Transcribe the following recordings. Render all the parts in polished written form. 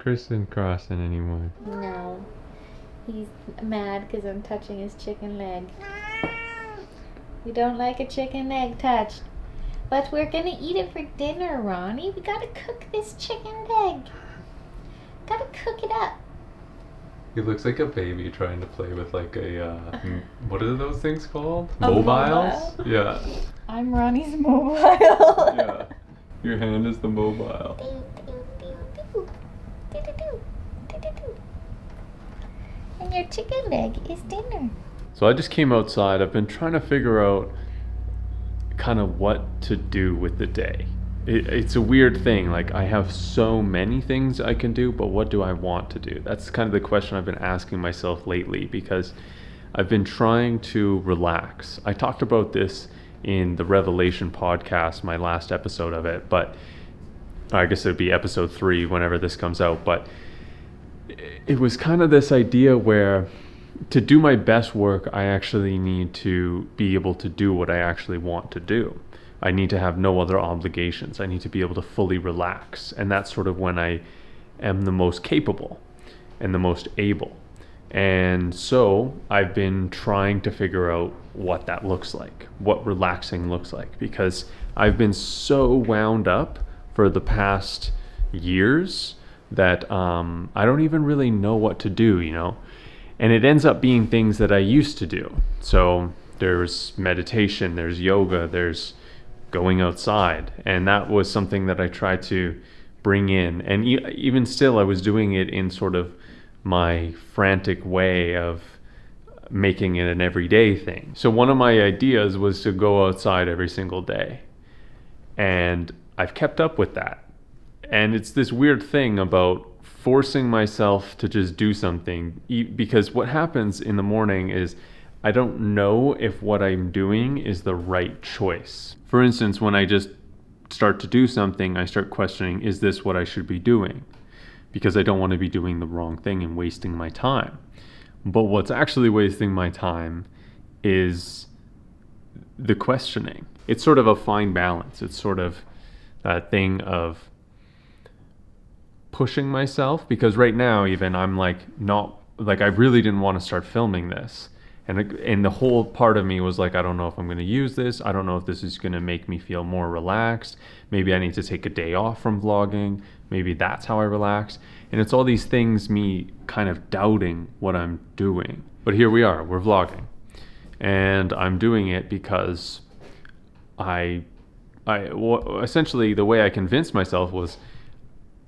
crisscrossing anymore. No. He's mad because I'm touching his chicken leg. We don't like a chicken leg touched. But we're gonna eat it for dinner, Ronnie. We gotta cook this chicken leg. Gotta cook it up. He looks like a baby trying to play with like a, what are those things called? A Mobiles? mobile? Yeah. I'm Ronnie's mobile. Yeah. Your hand is the mobile. And your chicken leg is dinner. So I just came outside. I've been trying to figure out kind of what to do with the day. It's a weird thing. Like, I have so many things I can do, but what do I want to do? That's kind of the question I've been asking myself lately, because I've been trying to relax. I talked about this in the Revelation podcast, my last episode of it, but I guess it'd be episode 3 whenever this comes out. But it was kind of this idea where to do my best work, I actually need to be able to do what I actually want to do. I need to have no other obligations. I need to be able to fully relax. And that's sort of when I am the most capable and the most able. And so I've been trying to figure out what that looks like, what relaxing looks like, because I've been so wound up for the past years that I don't even really know what to do, you know? And it ends up being things that I used to do. So there's meditation, there's yoga, there's going outside. And that was something that I tried to bring in. And even still, I was doing it in sort of my frantic way of making it an everyday thing. So one of my ideas was to go outside every single day. And I've kept up with that. And it's this weird thing about forcing myself to just do something, because what happens in the morning is I don't know if what I'm doing is the right choice. For instance, when I just start to do something, I start questioning, is this what I should be doing? Because I don't want to be doing the wrong thing and wasting my time. But what's actually wasting my time is the questioning. It's sort of a fine balance. It's sort of that thing of pushing myself, because right now even I'm like, not like, I really didn't want to start filming this. And the whole part of me was like, I don't know if I'm going to use this. I don't know if this is going to make me feel more relaxed. Maybe I need to take a day off from vlogging. Maybe that's how I relax. And it's all these things, me kind of doubting what I'm doing. But here we are, we're vlogging. And I'm doing it because essentially the way I convinced myself was,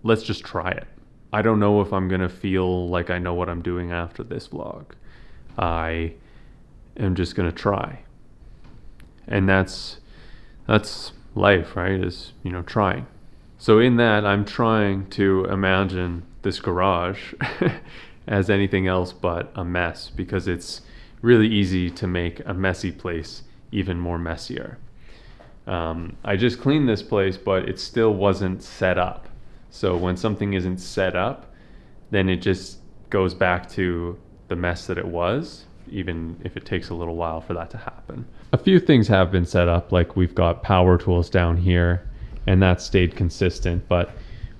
let's just try it. I don't know if I'm going to feel like I know what I'm doing after this vlog. I am just going to try. And that's life, right? Is, you know, trying. So in that, I'm trying to imagine this garage as anything else but a mess, because it's really easy to make a messy place even more messier. I just cleaned this place, but it still wasn't set up. So when something isn't set up, then it just goes back to the mess that it was, even if it takes a little while for that to happen. A few things have been set up, like we've got power tools down here, and that stayed consistent, but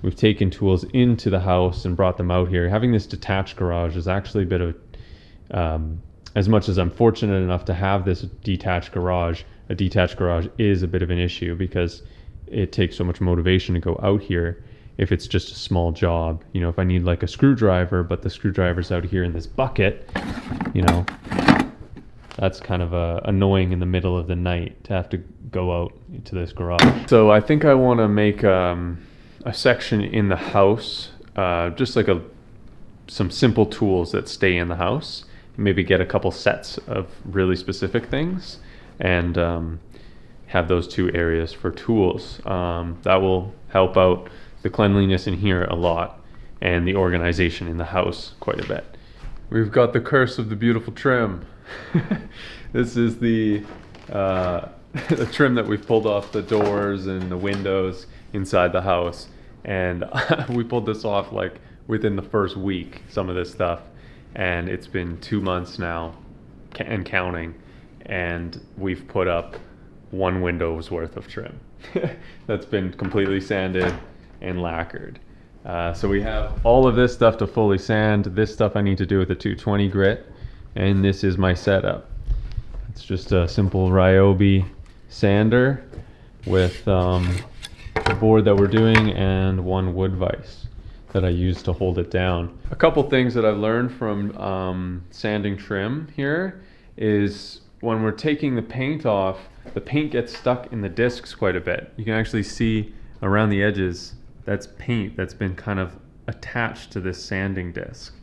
we've taken tools into the house and brought them out here. Having this detached garage is actually a bit of, as much as I'm fortunate enough to have this detached garage, a detached garage is a bit of an issue, because it takes so much motivation to go out here if it's just a small job. You know, if I need like a screwdriver, but the screwdriver's out here in this bucket, you know, that's kind of annoying in the middle of the night to have to go out to this garage. So I think I want to make a section in the house, just like some simple tools that stay in the house. Maybe get a couple sets of really specific things, and have those 2 areas for tools. That will help out the cleanliness in here a lot, and the organization in the house quite a bit. We've got the curse of the beautiful trim. This is the trim that we've pulled off the doors and the windows inside the house, and we pulled this off like within the first week, some of this stuff, and it's been 2 months now and counting, and we've put up 1 window's worth of trim that's been completely sanded and lacquered. So we have all of this stuff to fully sand. This stuff I need to do with a 220 grit, and this is my setup. It's just a simple Ryobi sander with the board that we're doing and one wood vise that I use to hold it down. A couple things that I've learned from sanding trim here is when we're taking the paint off, the paint gets stuck in the discs quite a bit. You can actually see around the edges, that's paint that's been kind of attached to this sanding disc.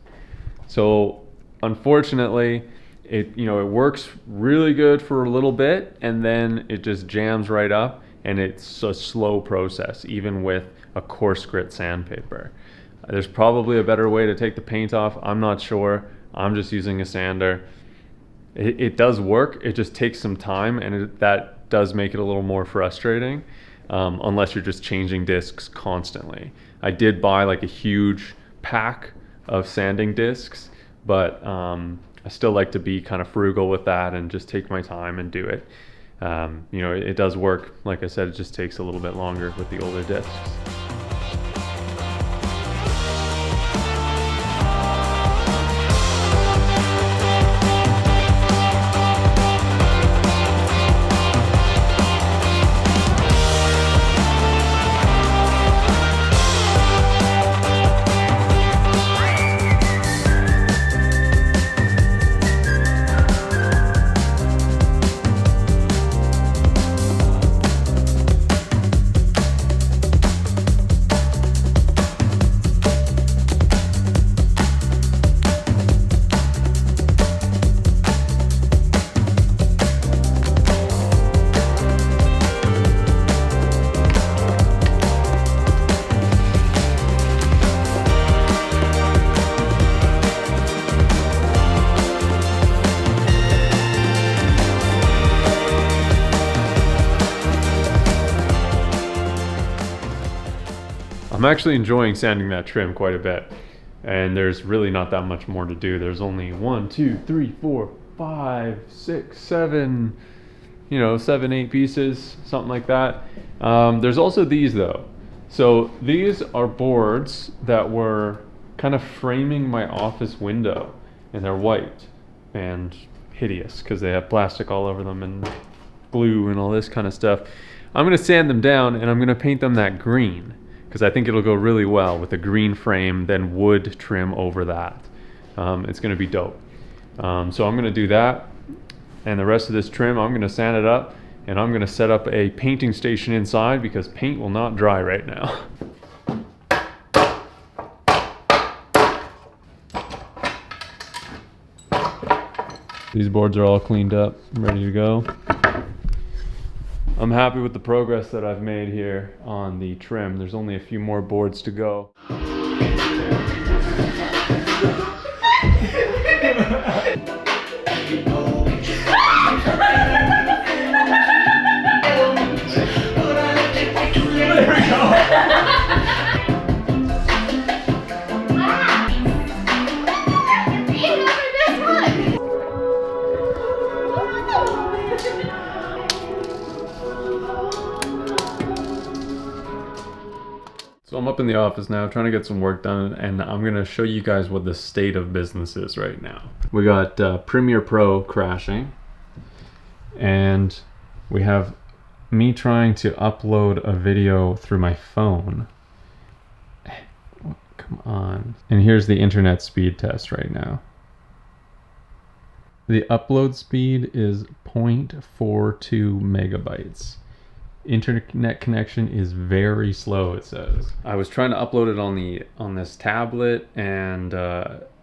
So unfortunately, it works really good for a little bit, and then it just jams right up, and it's a slow process even with a coarse grit sandpaper. There's probably a better way to take the paint off. I'm not sure. I'm just using a sander. It does work. It just takes some time, and that does make it a little more frustrating unless you're just changing discs constantly. I did buy like a huge pack of sanding discs, but I still like to be kind of frugal with that and just take my time and do it. It does work. Like I said, it just takes a little bit longer with the older discs. I'm actually enjoying sanding that trim quite a bit, and there's really not that much more to do. There's only 1, 2, 3, 4, 5, 6, 7, 7, 8 pieces, something like that. There's also these though. So these are boards that were kind of framing my office window, and they're white and hideous because they have plastic all over them and glue and all this kind of stuff. I'm going to sand them down, and I'm going to paint them that green, because I think it'll go really well with a green frame, then wood trim over that. It's going to be dope. So I'm going to do that, and the rest of this trim, I'm going to sand it up, and I'm going to set up a painting station inside because paint will not dry right now. These boards are all cleaned up, ready to go. I'm happy with the progress that I've made here on the trim. There's only a few more boards to go. So I'm up in the office now trying to get some work done, and I'm gonna show you guys what the state of business is right now. We got Premiere Pro crashing, and we have me trying to upload a video through my phone. Come on. And here's the internet speed test right now. The upload speed is 0.42 megabytes. Internet connection is very slow, it says. I was trying to upload it on this tablet, and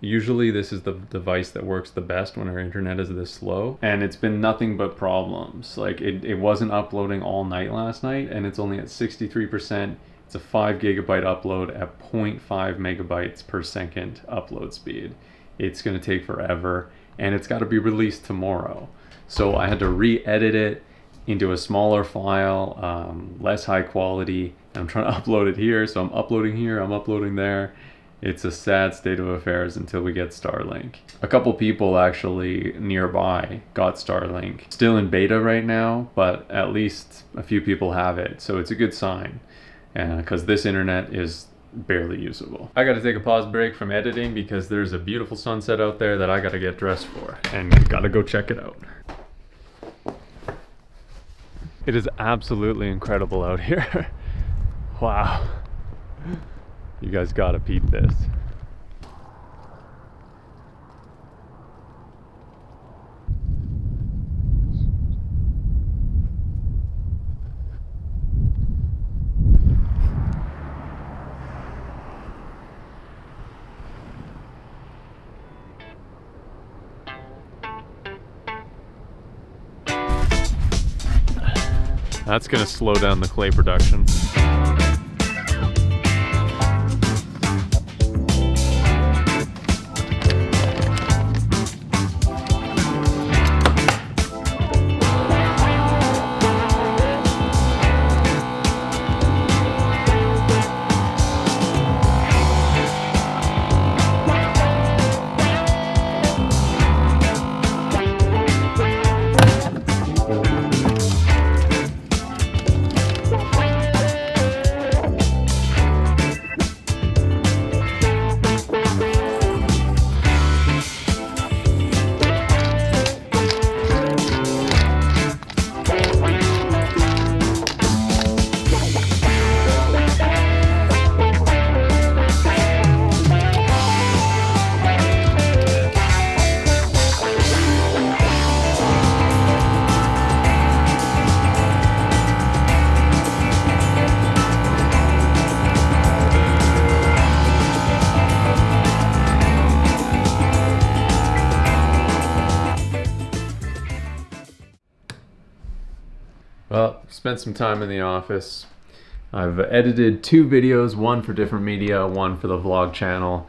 usually this is the device that works the best when our internet is this slow, and it's been nothing but problems. Like it wasn't uploading all night last night, and it's only at 63%. It's a 5 gigabyte upload at 0.5 megabytes per second upload speed. It's gonna take forever, and it's got to be released tomorrow. So I had to re-edit it into a smaller file, less high quality. I'm trying to upload it here, so I'm uploading here, I'm uploading there. It's a sad state of affairs until we get Starlink. A couple people actually nearby got Starlink. Still in beta right now, but at least a few people have it, so it's a good sign. Because this internet is barely usable. I gotta take a pause break from editing because there's a beautiful sunset out there that I gotta get dressed for, and gotta go check it out. It is absolutely incredible out here. Wow. You guys gotta peep this. That's gonna slow down the clay production. Well, spent some time in the office. I've edited 2 videos, one for different media, one for the vlog channel.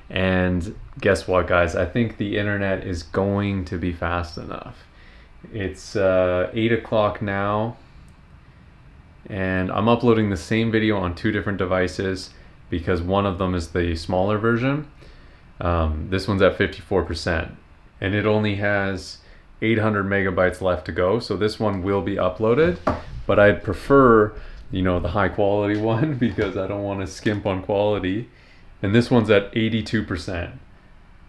And guess what, guys? I think the internet is going to be fast enough. It's 8 o'clock now, and I'm uploading the same video on 2 different devices because one of them is the smaller version. This one's at 54%, and it only has 800 megabytes left to go, so this one will be uploaded, but I'd prefer, you know, the high quality one because I don't want to skimp on quality. And this one's at 82%,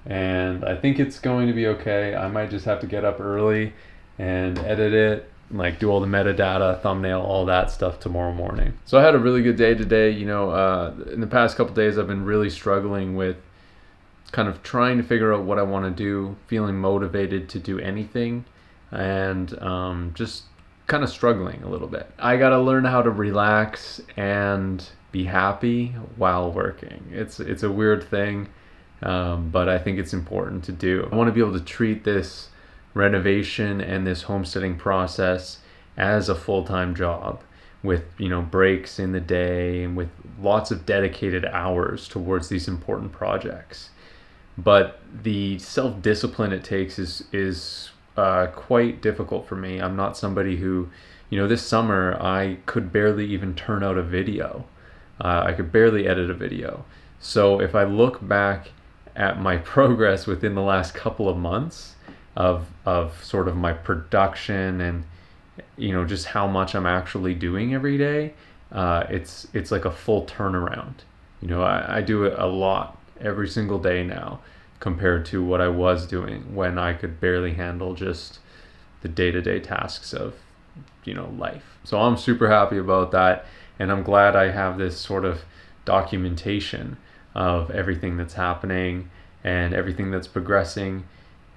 and I think it's going to be okay. I might just have to get up early and edit it, like do all the metadata, thumbnail, all that stuff tomorrow morning. So I had a really good day today. You know, in the past couple days I've been really struggling with kind of trying to figure out what I want to do, feeling motivated to do anything, and just kind of struggling a little bit. I gotta learn how to relax and be happy while working. It's a weird thing, but I think it's important to do. I want to be able to treat this renovation and this homesteading process as a full-time job with, you know, breaks in the day and with lots of dedicated hours towards these important projects. But the self-discipline it takes is quite difficult for me. I'm not somebody who, you know, this summer I could barely even turn out a video. I could barely edit a video. So if I look back at my progress within the last couple of months of sort of my production and, you know, just how much I'm actually doing every day, it's like a full turnaround. You know, I do it a lot every single day now compared to what I was doing when I could barely handle just the day-to-day tasks of, you know, life. So I'm super happy about that, and I'm glad I have this sort of documentation of everything that's happening and everything that's progressing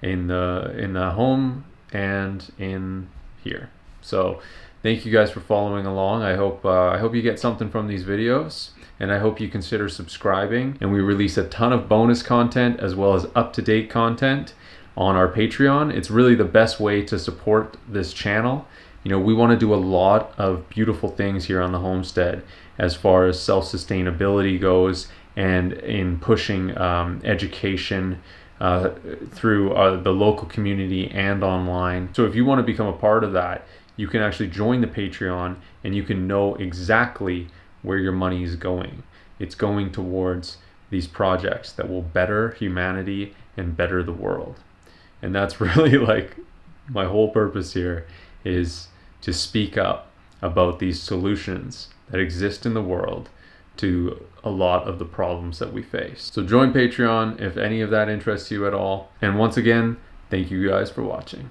in the home and in here. So thank you guys for following along. I hope you get something from these videos, and I hope you consider subscribing. And we release a ton of bonus content as well as up-to-date content on our Patreon. It's really the best way to support this channel. You know, we want to do a lot of beautiful things here on the homestead as far as self-sustainability goes, and in pushing education through the local community and online. So if you want to become a part of that, you can actually join the Patreon, and you can know exactly where your money is going. It's going towards these projects that will better humanity and better the world. And that's really like my whole purpose here, is to speak up about these solutions that exist in the world to a lot of the problems that we face. So join Patreon if any of that interests you at all. And once again, thank you guys for watching.